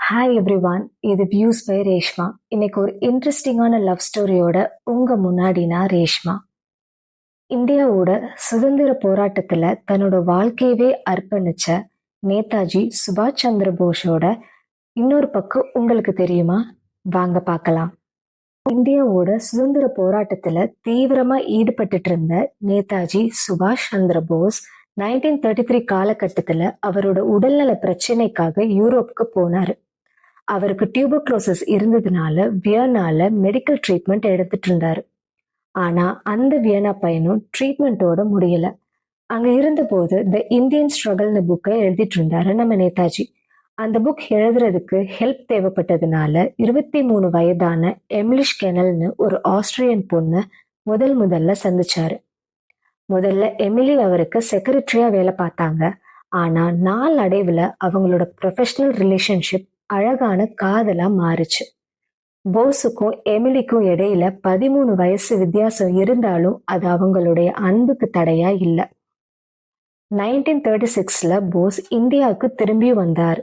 Hi everyone, இது views by Reshma. இன்னைக்கு ஒரு இன்ட்ரெஸ்டிங்கான லவ் ஸ்டோரியோட உங்க முன்னாடி நான் ரேஷ்மா. இந்தியாவோட சுதந்திர போராட்டத்துல தன்னோட வாழ்க்கையவே அர்ப்பணிச்ச நேதாஜி சுபாஷ் சந்திர போஸோட இன்னொரு பக்கம் உங்களுக்கு தெரியுமா? வாங்க பார்க்கலாம். இந்தியாவோட சுதந்திர போராட்டத்துல தீவிரமா ஈடுபட்டுட்டு இருந்த நேதாஜி சுபாஷ் சந்திர போஸ் 1933 காலகட்டத்துல அவரோட உடல்நல பிரச்சனைக்காக யூரோப்புக்கு போனாரு. அவருக்கு டியூபர்குலோசிஸ் இருந்ததுனால வியன்னால மெடிக்கல் ட்ரீட்மெண்ட் எடுத்துட்டு இருந்தாரு. ஆனா அந்த வியன்னா பயணம் ட்ரீட்மெண்ட்டோட முடியல. அங்க இருந்தபோது த இந்தியன் ஸ்ட்ரகல்னு புக்கை எழுதிட்டு இருந்தாரு நம்ம நேதாஜி. அந்த புக் எழுதுறதுக்கு ஹெல்ப் தேவைப்பட்டதுனால 23 வயதான எமிலிஷ் கெனல்னு ஒரு ஆஸ்திரியன் பொண்ணு முதல்ல சந்திச்சாரு. முதல்ல எமிலி அவருக்கு செக்ரட்டரியா வேலை பார்த்தாங்க. ஆனா நாளடைவுல அவங்களோட ப்ரொஃபஷனல் ரிலேஷன்ஷிப் அழகான காதலா மாறுச்சு. போஸுக்கும் எமிலிக்கும் இடையில 13 வயசு வித்தியாசம் இருந்தாலும் அது அவங்களுடைய அன்புக்கு தடையா இல்ல. 1936ல போஸ் இந்தியாவுக்கு திரும்பி வந்தார்.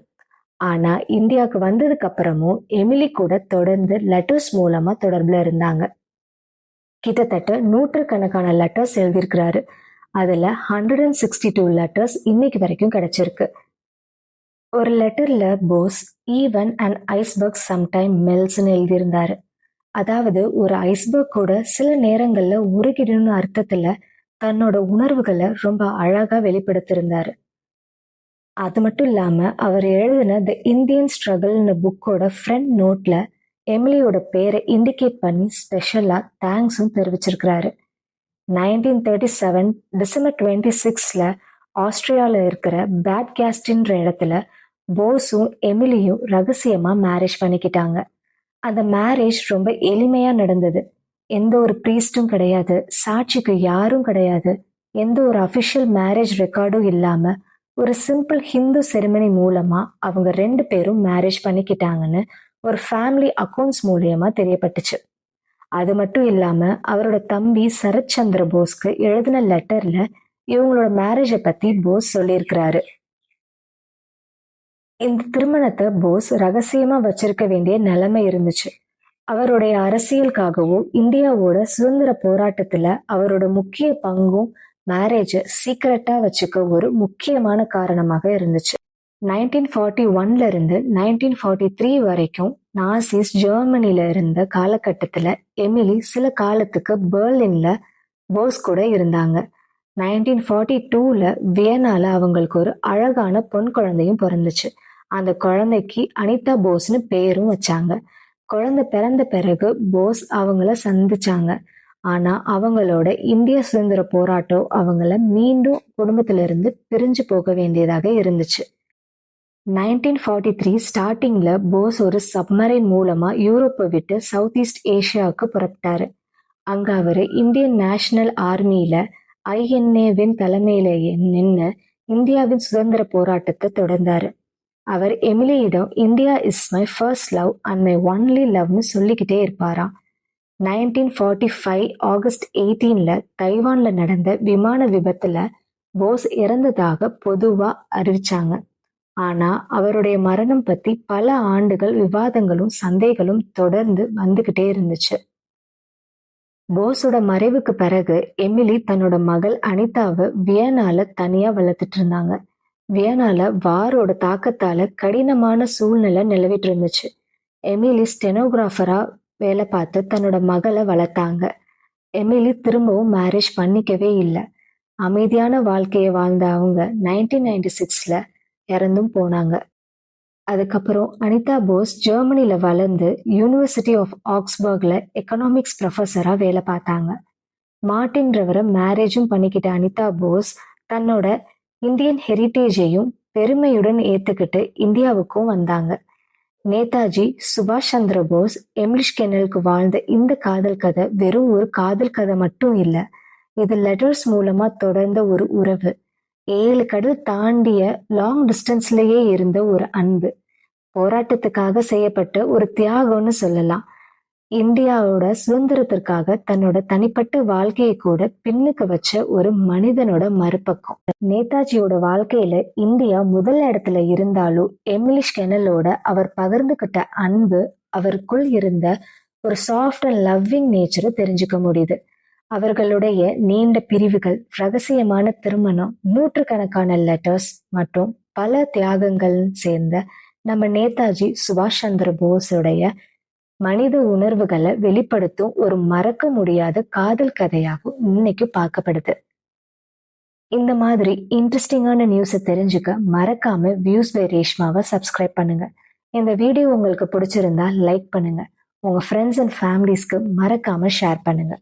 ஆனா இந்தியாவுக்கு வந்ததுக்கு அப்புறமும் எமிலி கூட தொடர்ந்து லெட்டர்ஸ் மூலமா தொடர்புல இருந்தாங்க. கிட்டத்தட்ட 100கணக்கான லெட்டர்ஸ் எழுதியிருக்கிறாரு. அதுல 162 லெட்டர்ஸ் இன்னைக்கு வரைக்கும் கிடைச்சிருக்கு. ஒரு லெட்டர்ல Bose even and iceberg sometime மெல்ஸ்ன்னு எழுதியிருந்தாரு. அதாவது ஒரு ஐஸ்பர்க் கூட சில நேரங்கள்ல உருகிடும்னு அர்த்தத்துல தன்னோட உணர்வுகளை ரொம்ப அழகா வெளிப்படுத்தியிருந்தாரு. அது மட்டும் இல்லாம அவர் எழுதின த இந்தியன் ஸ்ட்ரகிள்னு புக்கோட ஃப்ரண்ட் நோட்ல எமிலியோட பேரை இண்டிகேட் பண்ணி ஸ்பெஷலா தேங்க்ஸும் தெரிவிச்சிருக்கிறாரு. 1937 டிசம்பர் 26ல ஆஸ்திரியால இருக்கிற பேட் கேஸ்ட்ன்ற இடத்துல போஸும் எமிலியும் ரகசியமா மேரேஜ் பண்ணிக்கிட்டாங்க. அந்த மேரேஜ் ரொம்ப எளிமையா நடந்தது. எந்த ஒரு ப்ரீஸ்டும் கிடையாது, சாட்சிக்கு யாரும் கிடையாது, எந்த ஒரு அபிஷியல் மேரேஜ் ரெக்கார்டும் இல்லாம ஒரு சிம்பிள் ஹிந்து செரிமனி மூலமா அவங்க 2 பேரும் மேரேஜ் பண்ணிக்கிட்டாங்கன்னு ஒரு ஃபேமிலி அக்கௌண்ட்ஸ் மூலியமா தெரியப்பட்டுச்சு. அது மட்டும் இல்லாம அவரோட தம்பி சரத் சந்திர போஸ்க்கு எழுதின லெட்டர்ல இவங்களோட மேரேஜை பத்தி போஸ் சொல்லியிருக்கிறாரு. இந்த திருமணத்தை போஸ் ரகசியமா வச்சிருக்க வேண்டிய நிலைமை இருந்துச்சு. அவருடைய அரசியலுக்காகவோ இந்தியாவோட சுதந்திர போராட்டத்துல அவரோட முக்கிய பங்கும் மேரேஜை சீக்கிரட்டா வச்சுக்க ஒரு முக்கியமான காரணமாக இருந்துச்சு. 1941ல இருந்து 1943 வரைக்கும் நாசிஸ் ஜெர்மனில இருந்த காலகட்டத்துல எமிலி சில காலத்துக்கு பெர்லின்ல போஸ் கூட இருந்தாங்க. 1942ல வியன்னால அவங்களுக்கு ஒரு அழகான பொன் குழந்தையும் பிறந்துச்சு. அந்த குழந்தைக்கு அனிதா போஸ்னு பேரும் வச்சாங்க. குழந்தை பிறந்த பிறகு போஸ் அவங்கள சந்திச்சாங்க. ஆனா அவங்களோட இந்திய சுதந்திர போராட்டம் அவங்கள மீண்டும் குடும்பத்தில இருந்து பிரிஞ்சு போக வேண்டியதாக இருந்துச்சு. 1943 ஸ்டார்டிங்ல போஸ் ஒரு சப்மரைன் மூலமா யூரோப்பை விட்டு சவுத் ஈஸ்ட் ஏஷியாவுக்கு புறப்பட்டாரு. அங்க அவரு இந்தியன் நேஷனல் ஆர்மியில ஐஎன்ஏவின் தலைமையில நின்று இந்தியாவின் சுதந்திர போராட்டத்தை தொடர்ந்தாரு. அவர் எமிலியிடம் India is my first love and my only லவ்னு சொல்லிக்கிட்டே இருப்பாராம். 1945 ஆகஸ்ட் 18ல தைவான்ல நடந்த விமான விபத்துல போஸ் இறந்ததாக பொதுவா அறிவிச்சாங்க. ஆனா அவருடைய மரணம் பத்தி பல ஆண்டுகள் விவாதங்களும் சந்தேகங்களும் தொடர்ந்து வந்துகிட்டே இருந்துச்சு. போஸோட மறைவுக்கு பிறகு எமிலி தன்னோட மகள் அனிதாவை வியன்னால தனியா வளர்த்துட்டு இருந்தாங்க. வியன்னால வாரோட தாக்கத்தால கடினமான சூழ்நிலை நிலவிட்டு இருந்துச்சு. எமிலி ஸ்டெனோகிராஃபரா வேலை பார்த்து தன்னோட மகளை வளர்த்தாங்க. எமிலி திரும்பவும் மேரேஜ் பண்ணிக்கவே இல்லை. அமைதியான வாழ்க்கையை வாழ்ந்த அவங்க 1996ல இறந்தும் போனாங்க. அதுக்கப்புறம் அனிதா போஸ் ஜெர்மனில வளர்ந்து யூனிவர்சிட்டி ஆஃப் ஆக்ஸ்பர்க்ல எக்கனாமிக்ஸ் ப்ரொஃபஸரா வேலை பார்த்தாங்க. மார்டின்றவரை மேரேஜும் பண்ணிக்கிட்ட அனிதா போஸ் தன்னோட இந்தியன் ஹெரிட்டேஜையும் பெருமையுடன் ஏத்துக்கிட்டு இந்தியாவுக்கும் வந்தாங்க. நேதாஜி சுபாஷ் சந்திர போஸ் எமிலிஷ் கெனலுக்கு வாழ்ந்த இந்த காதல் கதை வெறும் ஒரு காதல் கதை மட்டும் இல்ல. இது லெட்டர்ஸ் மூலமா தொடர்ந்த ஒரு உறவு. 7 கடல் தாண்டிய லாங் டிஸ்டன்ஸ்லயே இருந்த ஒரு அன்பு. போராட்டத்துக்காக செய்யப்பட்ட ஒரு தியாகம்னு சொல்லலாம். இந்தியாவோட சுதந்திரத்திற்காக தன்னோட தனிப்பட்ட வாழ்க்கையை கூட பின்னுக்கு வச்ச ஒரு மனிதனோட மறுபக்கம். நேதாஜியோட வாழ்க்கையில இந்தியா முதல் இடத்துல இருந்தாலும் எமிலிஷ் கெனலோட அவர் பகிர்ந்துகிட்ட அன்பு, அவருக்குள் இருந்த ஒரு சாஃப்ட் அண்ட் லவ்விங் நேச்சரை தெரிஞ்சுக்க முடியுது. அவர்களுடைய நீண்ட பிரிவுகள், ரகசியமான திருமணம், நூற்றுக்கணக்கான லெட்டர்ஸ் மற்றும் பல தியாகங்கள் சேர்ந்த நம்ம நேதாஜி சுபாஷ் சந்திர போஸுடைய மனித உணர்வுகளை வெளிப்படுத்தும் ஒரு மறக்க முடியாத காதல் கதையாகவும் இன்னைக்கு பார்க்கப்படுது. இந்த மாதிரி இன்ட்ரெஸ்டிங்கான நியூஸை தெரிஞ்சுக்க மறக்காம வியூஸ் பை ரேஷ்மாவை சப்ஸ்கிரைப் பண்ணுங்க. இந்த வீடியோ உங்களுக்கு பிடிச்சிருந்தா லைக் பண்ணுங்க. உங்க ஃப்ரெண்ட்ஸ் அண்ட் ஃபேமிலிஸ்க்கு மறக்காம ஷேர் பண்ணுங்க.